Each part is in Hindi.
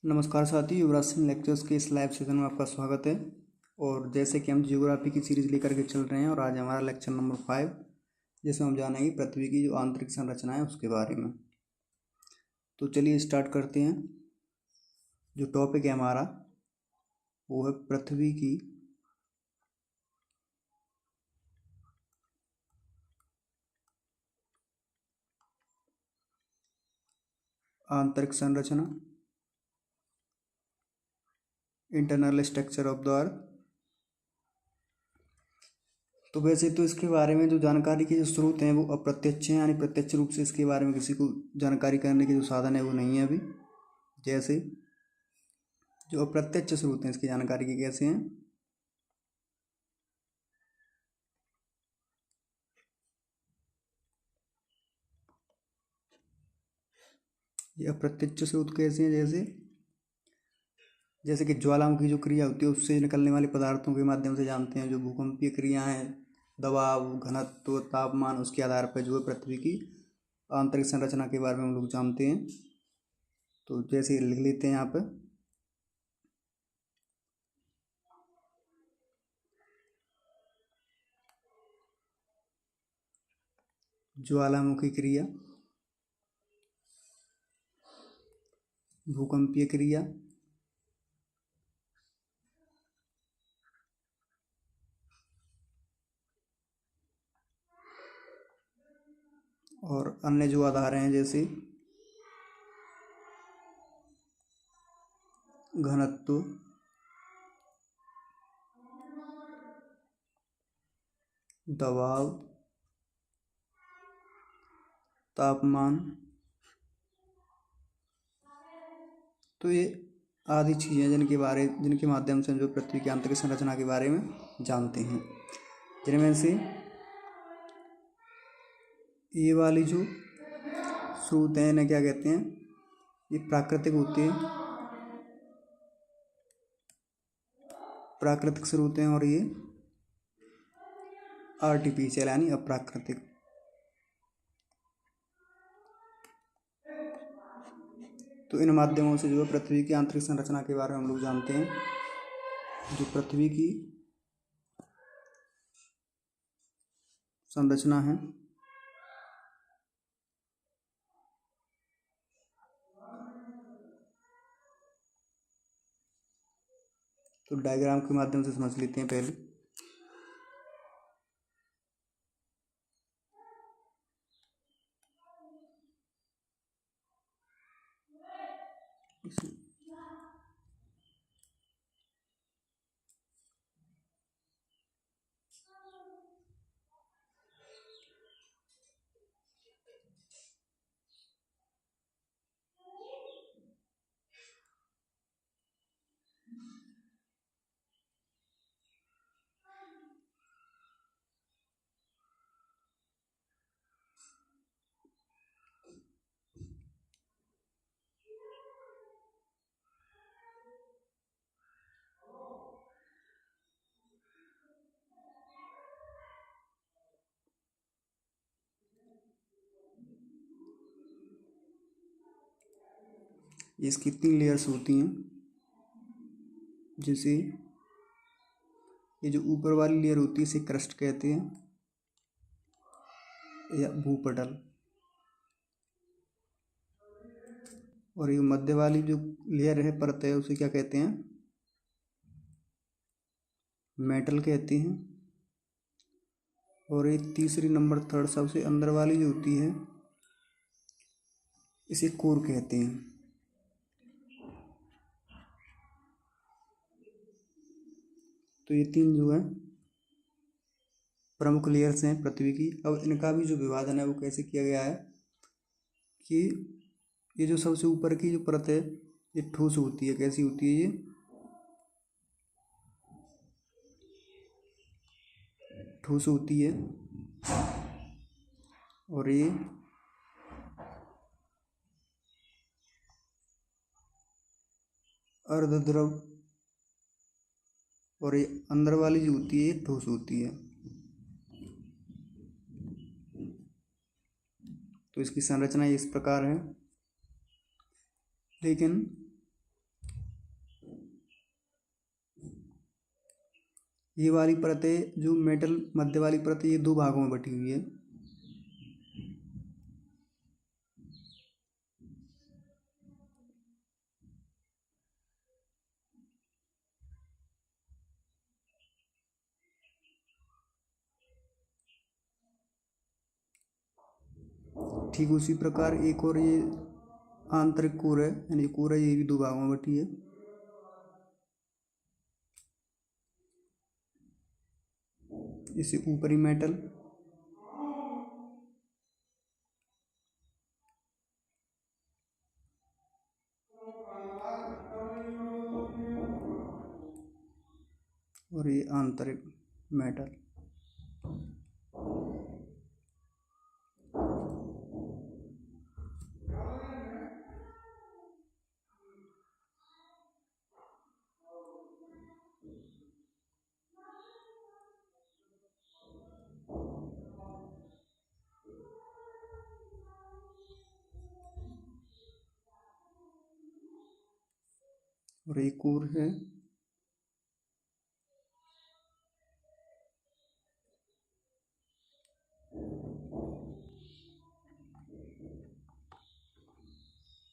नमस्कार साथी, युवराज सिंह लेक्चर्स के इस लाइव सेशन में आपका स्वागत है। और जैसे कि हम ज्योग्राफी की सीरीज लेकर के चल रहे हैं और आज हमारा लेक्चर नंबर 5 जिसमें हम जानेंगे पृथ्वी की जो आंतरिक संरचना है उसके बारे में। तो चलिए स्टार्ट करते हैं। जो टॉपिक है हमारा वो है पृथ्वी की आंतरिक संरचना, internal structure of the earth. तो वैसे तो इसके बारे में जो जानकारी के जो स्रोत हैं वो अप्रत्यक्ष हैं, यानी प्रत्यक्ष रूप से इसके बारे में किसी को जानकारी करने के जो साधन है वो नहीं है अभी। जैसे जो अप्रत्यक्ष स्रोत हैं इसकी जानकारी के कैसे हैं। ये अप्रत्यक्ष स्रोत कैसे हैं, जैसे कि ज्वालामुखी जो क्रिया होती है उससे निकलने वाले पदार्थों के माध्यम से जानते हैं। जो भूकंपीय क्रिया है, दबाव, घनत्व, तापमान, उसके आधार पर जो है पृथ्वी की आंतरिक संरचना के बारे में हम लोग जानते हैं। तो जैसे लिख लेते हैं यहाँ पर, ज्वालामुखी क्रिया, भूकंपीय क्रिया, और अन्य जो आधार हैं जैसे घनत्व, दबाव, तापमान। तो ये आदि चीज़ें जिनके माध्यम से हम जो पृथ्वी की आंतरिक संरचना के बारे में जानते हैं। जिनमें से ये वाली जो स्रोत हैं इन्हें क्या कहते हैं, ये प्राकृतिक होते हैं, प्राकृतिक स्रोत हैं, और ये आर्टिफिशियल यानी अप्राकृतिक। तो इन माध्यमों से जो है पृथ्वी की आंतरिक संरचना के बारे में हम लोग जानते हैं। जो पृथ्वी की संरचना है तो डायग्राम के माध्यम से समझ लेते हैं पहले। इसकी 3 लेयर्स होती हैं, जैसे ये जो ऊपर वाली लेयर होती है इसे क्रस्ट कहते हैं या भूपटल, और ये मध्य वाली जो लेयर है, परत है, उसे क्या कहते हैं, मेटल कहते हैं। और ये तीसरी नंबर थर्ड सबसे अंदर वाली जो होती है इसे कोर कहते हैं। तो ये 3 जो है प्रमुख लेयर्स हैं पृथ्वी की। अब इनका भी जो विभाजन है वो कैसे किया गया है कि ये जो सबसे ऊपर की जो परत है ये ठोस होती है। कैसी होती है, ये ठोस होती है, और ये अर्धद्रव, और ये अंदर वाली जो होती है ये ठोस होती है। तो इसकी संरचना इस प्रकार है। लेकिन ये वाली परतें जो मेटल मध्य वाली परत है, ये दो भागों में बटी हुई है। ठीक उसी प्रकार एक और ये आंतरिक कोर है, यानी कोर है, ये भी दो भागों में बटी है। इसे ऊपरी मेटल और ये आंतरिक मेटल। और एक कोर है।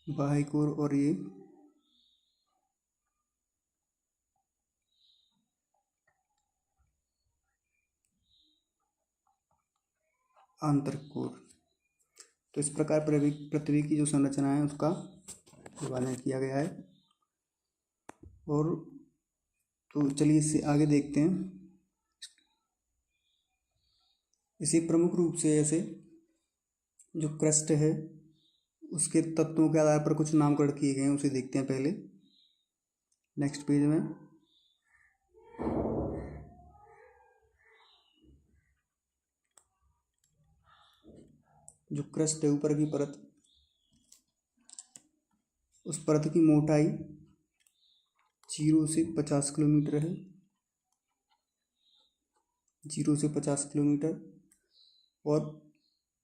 बाह्य कोर और ये आंतरिक कोर। तो इस प्रकार पृथ्वी की जो संरचना है उसका वर्णन किया गया है। और तो चलिए इससे आगे देखते हैं। इसे प्रमुख रूप से ऐसे जो क्रस्ट है उसके तत्वों के आधार पर कुछ नामकरण किए गए हैं, उसे देखते हैं पहले नेक्स्ट पेज में। जो क्रस्ट है ऊपर की परत, उस परत की मोटाई 0 से 50 किलोमीटर है। 0 से 50 किलोमीटर। और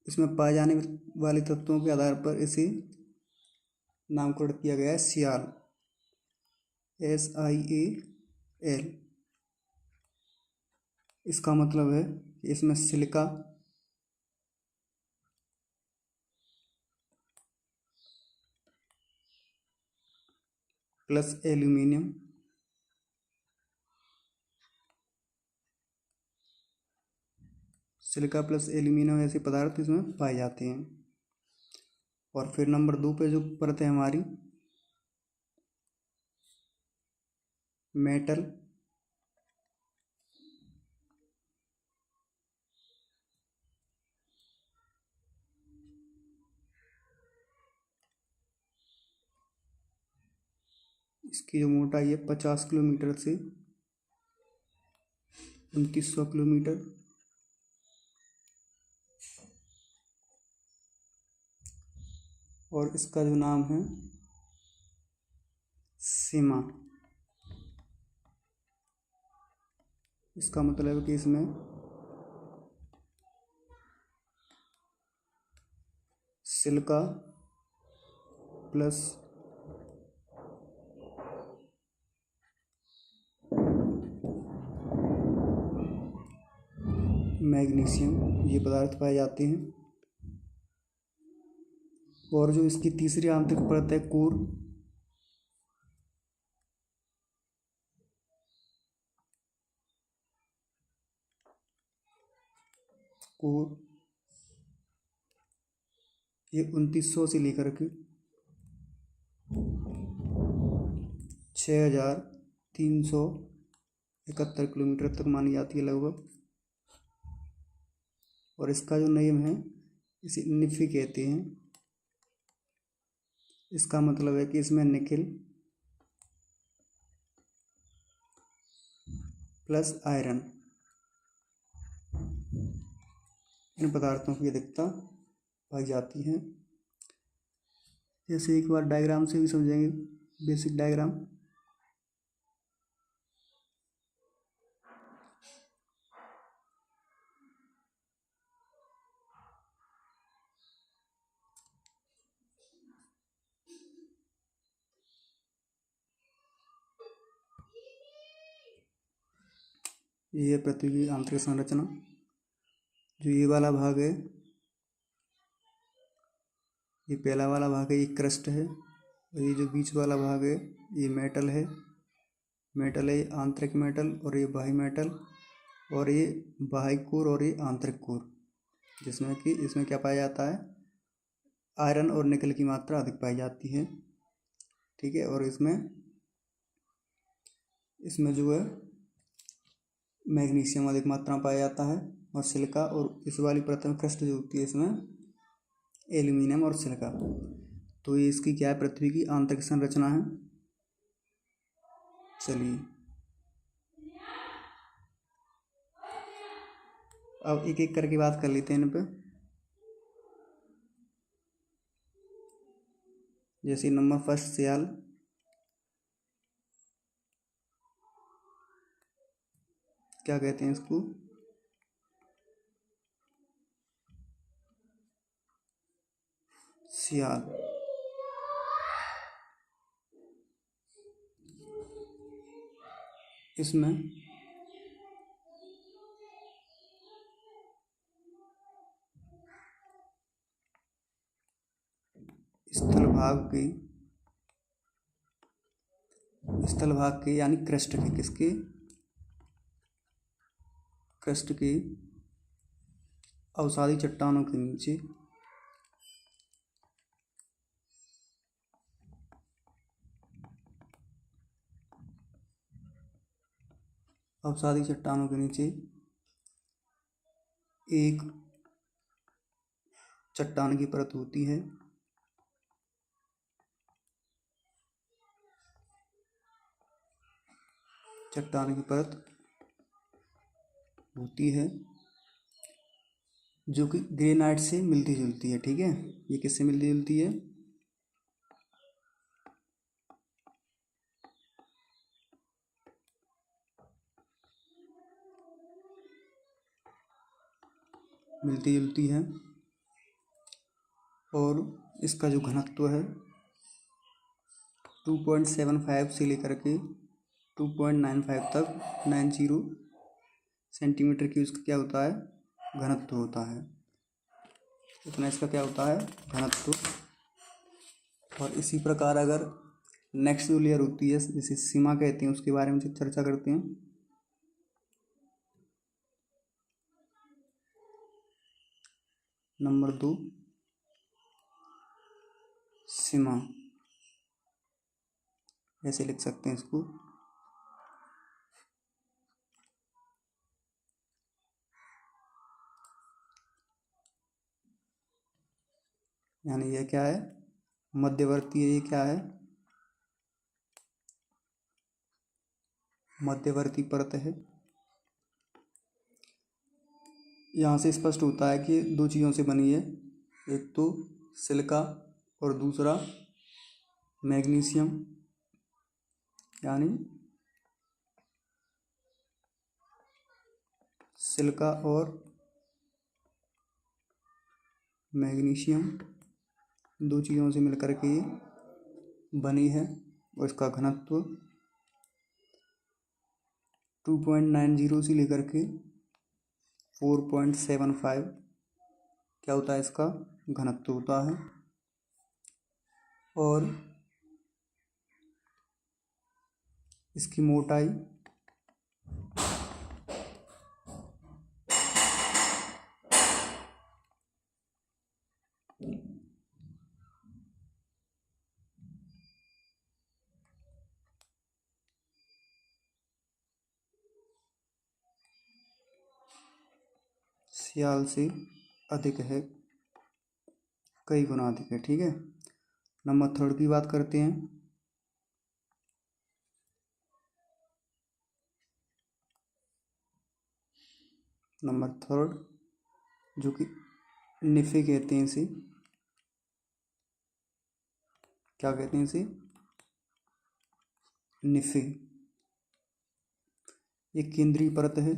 इसमें पाए जाने वाले तत्वों के आधार पर इसे नामकरण किया गया है सियाल, SIAL। इसका मतलब है कि इसमें silica plus aluminium silica plus aluminium ऐसे पदार्थ इसमें पाए जाते हैं। और फिर नंबर 2 पे जो परत है हमारी मेटल, इसकी जो मोटाई है 50 किलोमीटर से 2900 किलोमीटर। और इसका जो नाम है सीमा। इसका मतलब है कि इसमें सिलिका प्लस मैग्नीशियम ये पदार्थ पाए जाते हैं। और जो इसकी तीसरी आंतरिक परत है कोर, कोर ये 2900 से लेकर के 6371 किलोमीटर तक मानी जाती है लगभग। और इसका जो नेम है इसे निफी कहते हैं। इसका मतलब है कि इसमें निकेल प्लस आयरन इन पदार्थों की अधिकता पाई जाती है। जैसे एक बार डायग्राम से भी समझेंगे, बेसिक डायग्राम। ये है पृथ्वी की आंतरिक संरचना। जो ये वाला भाग है, ये पहला वाला भाग है, ये क्रस्ट है। और ये जो बीच वाला भाग है ये मेटल है। मेटल है ये आंतरिक मेटल, और ये बाह्य मेटल, और ये बाह्य कोर और ये आंतरिक कोर, जिसमें कि इसमें क्या पाया जाता है, आयरन और निकल की मात्रा अधिक पाई जाती है। ठीक है। और इसमें जो है मैग्नीशियम अधिक मात्रा में पाया जाता है, और सिलिका, और इस वाली प्रथम क्रस्ट जो होती है इसमें एल्यूमिनियम और सिलिका। तो ये इसकी क्या है, पृथ्वी की आंतरिक संरचना है। चलिए अब एक एक करके बात कर लेते हैं इन पे। जैसे नंबर फर्स्ट सियाल। क्या कहते हैं इसको, सियाल। इसमें स्थल भाग के यानी क्रस्ट के, किसके, क्रस्ट के अवसादी चट्टानों के नीचे एक चट्टान की परत होती है। चट्टान की परत होती है जो कि ग्रेनाइट से मिलती जुलती है। ठीक है। ये किससे मिलती जुलती है, मिलती जुलती है। और इसका जो घनत्व है 2.75 से लेकर के 2.95 तक 90 सेंटीमीटर की उसका क्या होता है, घनत्व होता है। इतना इसका क्या होता है, घनत्व। और इसी प्रकार अगर नेक्स्ट जो लेयर होती है जिसे सीमा कहते हैं, उसके बारे में चर्चा करते हैं। नंबर 2 सीमा, ऐसे लिख सकते हैं इसको। यानी यह क्या है, मध्यवर्ती है। ये क्या है, मध्यवर्ती परत है। यहाँ से स्पष्ट होता है कि दो चीज़ों से बनी है, एक तो सिलिका और दूसरा मैग्नीशियम। यानी सिलिका और मैग्नीशियम दो चीज़ों से मिलकर के ये बनी है। और इसका घनत्व 2.90 से लेकर के 4.75 क्या होता है, इसका घनत्व होता है। और इसकी मोटाई 46 से अधिक है, कई गुना अधिक है। ठीक है। नंबर 3 की बात करते हैं। नंबर 3 जो कि निफे कहते हैं इसे। क्या कहते हैं इसे, निफे। ये केंद्रीय परत है।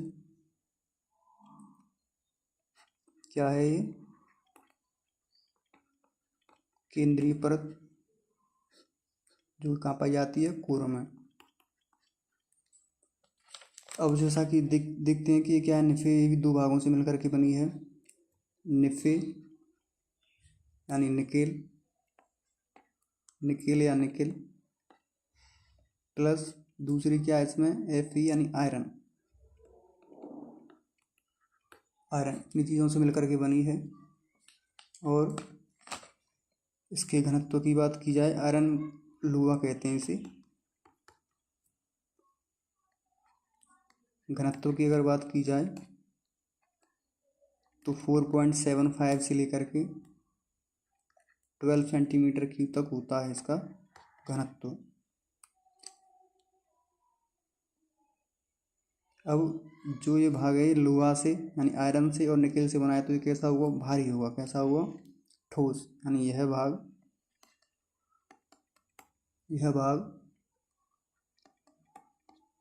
क्या है ये, केंद्रीय परत, जो कहाँ पाई जाती है, कोर में। अब जैसा कि देखते हैं कि ये क्या है, निफ़े ये भी दो भागों से मिलकर के बनी है। निफ़े यानी निकेल, निकेल या निकेल, प्लस दूसरी क्या है इसमें, Fe यानी आयरन, आयरन इन्हीं चीज़ों से मिलकर के बनी है। और इसके घनत्व की बात की जाए, आयरन लुआ कहते हैं इसे। घनत्व की अगर बात की जाए तो 4.75 से लेकर के 12 सेंटीमीटर क्यूब तक होता है इसका घनत्व। अब जो ये भाग है लोहा से यानी आयरन से और निकेल से बना है, तो ये कैसा हुआ, भारी हुआ। कैसा हुआ, ठोस। यानी यह भाग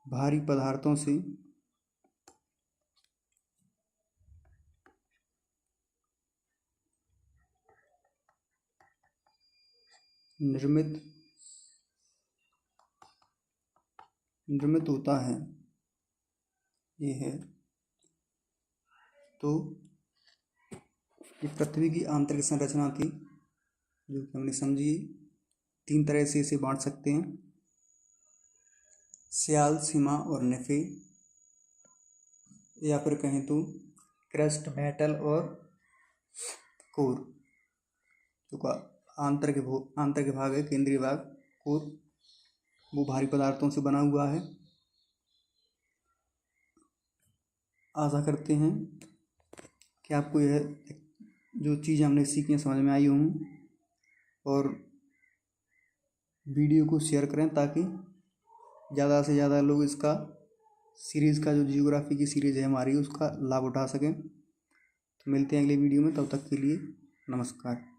भारी पदार्थों से निर्मित होता है, ये है। तो ये पृथ्वी की आंतरिक संरचना थी, जो कि हमने समझी। 3 तरह से इसे बांट सकते हैं, स्याल, सीमा और निफ़े, या फिर कहें तो क्रस्ट, मेटल और कोर। जो आंतरिक भाग है, केंद्रीय भाग कोर, वो भारी पदार्थों से बना हुआ है। आशा करते हैं कि आपको यह जो चीज़ हमने सीखी समझ में आई हों, और वीडियो को शेयर करें ताकि ज़्यादा से ज़्यादा लोग इसका सीरीज़ का, जो जियोग्राफी की सीरीज़ है हमारी, उसका लाभ उठा सकें। तो मिलते हैं अगले वीडियो में, तब तक के लिए नमस्कार।